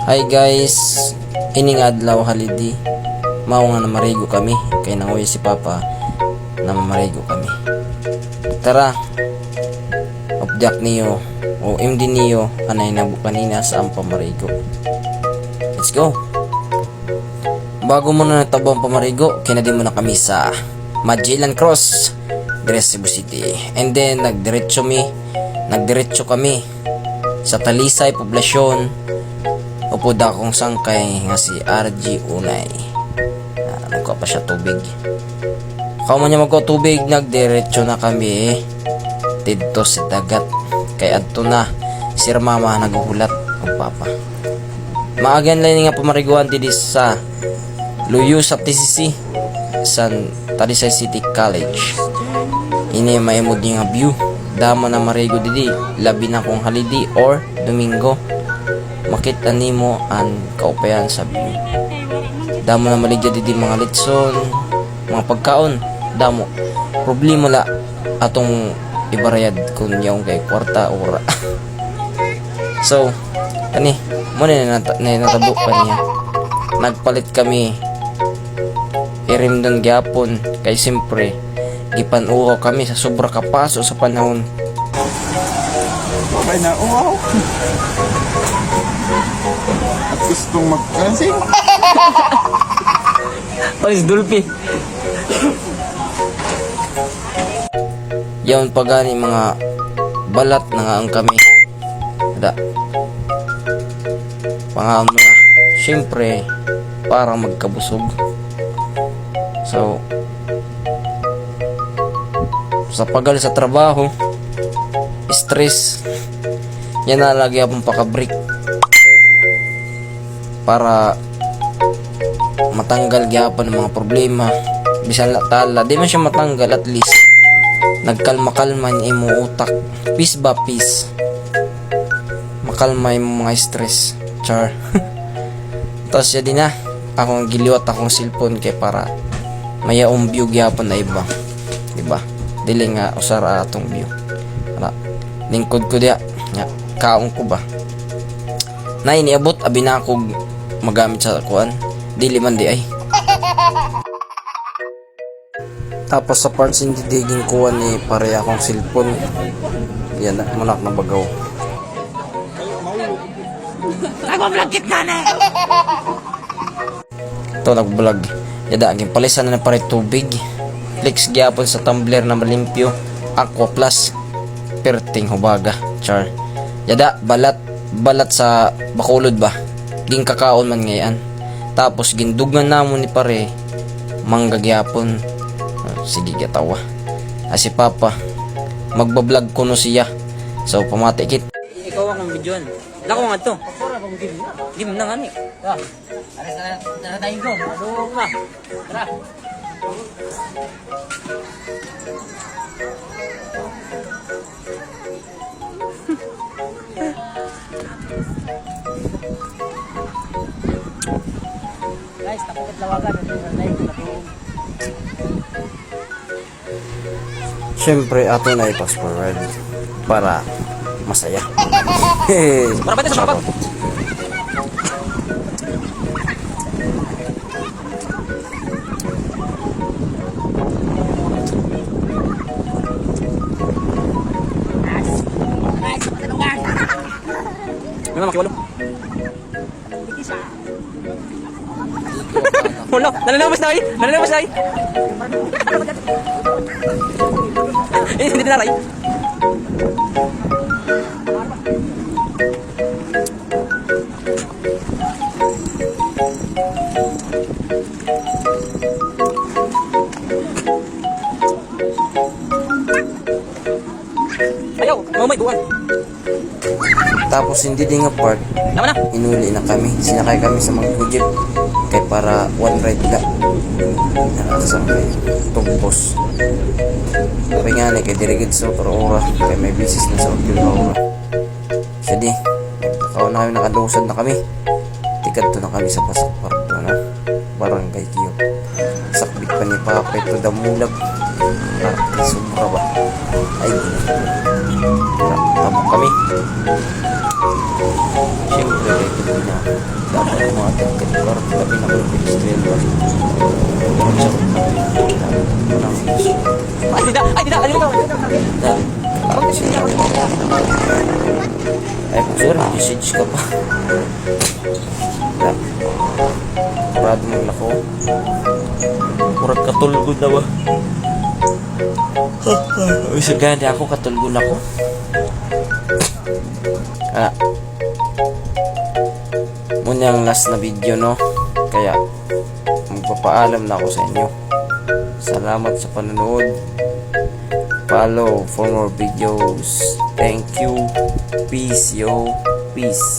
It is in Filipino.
Hi guys, ining adlaw halidi. Mao nga namarigo kami kay nanguya si Papa na mamarigo kami. Tara. Object niyo o MD niyo anay na kanina sa ang pamarigo. Let's go. Bago mo na natabo ang pamarigo, kinadi mo na kami sa Magellan Cross, Cebu City. And then nagdiretso kami sa Talisay poblasyon. Upod akong sangkay nga si RG Unay. Nagkuha pa siya tubig. Kung man niya magkuha tubig, nagdiretso na kami dito sa dagat. Kay adto na si Mama naguhulat ang Papa. Maagan lang nga pamariguan dito sa Luyo sa TCC sa Talisay City College. Ini maimod nga view. Damo na marigo didi, labi na kung halidi or Domingo. Makita nimo ang kaupayan sa view. Damo na maligya didi mga litson, mga pagkaon, damo. Problema la atong ibarayad kun yaong kay kwarta ora. So, kani mo na natabo pa niya. Nagpalit kami irimdon gyapon kay simpre gipanuho kami sa sobra kapaso sa panahon. Okay na, wow. At gustong mag-dancing. Palis dulpi. Yawn pagani mga balat na nga ang kami. Ada. Pangaon na. Siyempre, para magkabusog. So, sa pagal sa trabaho, stress, yan na lagi akong pakabreak para matanggal gyapon ng mga problema. Bisan la tala, di man siya matanggal, at least nagkalma-kalma yung imo utak, piece by piece, makalma yung mga stress. Char. Tapos siya din na akong giliwat akong cellphone kay para mayaong view gyapon na iba, diba? Dili nga usara atong view. Para lingkod ko dia, kaong ko ba? Na iniabot abi na ako magamit sa kuan. Dili man di ay. Tapos sa parts hindi diging kuan ni pare akong cellphone. Yan na munak na bagaw. Nagbablog kita na. Ito nagblog. Yada aging palisan na pare tubig. Flex gyapon sa tumbler na malimpyo. Aqua Plus. Perting hubaga. Char. Yada balat sa bakulod ba. Ging kakaon man ngayon. Tapos gindugan namon ni pare mangga gyapon. Sige gatawa. Si Papa magbablog kuno siya. So pamati kit. Ikaw ang videoan. Lako nga to. Game na nga ni. Tara tayo go. Ado ka. Tara. Guys, takot lawagan ng Siyempre ato na i-pass forward para masaya. para pati sa mga Ano makiwalo? Wala, nalalabas na ay. Nalalabas na ay. Hindi dinaray. Ayaw, mamay buwan. Tapos hindi din nga part, Tama na. inuli na kami. Sinakay kami sa mga jeep kay para one ride la. Nakasakay tumpos. Sabi nga ni kay dirigid sa ora kay may business na sa ora. Siya di, nagkakaw na kami, nakalusad na kami. Tikad to na kami sa Pasak Parto na Barangay Kiyo. Sakbit pa ni Papa ito damulag. Arte sobra ba? Ay, tabok kami. Siyempre, ito na. Dapat ang mga tagkakar, labi na ko yung pinistil. Pero sa kong walang gusto. Ay, tidak! Ay, tidak! Ay, tidak! Dahil, parang siya. Ay, kung sir, message ka pa. Kurado mong lako. Kurag katulgod na ba? Uy, sagani ako, katulgod ako. Muna ang last na video, no? Kaya, magpapaalam na ako sa inyo. Salamat sa panonood. Follow for more videos. Thank you. Peace, yo. Peace.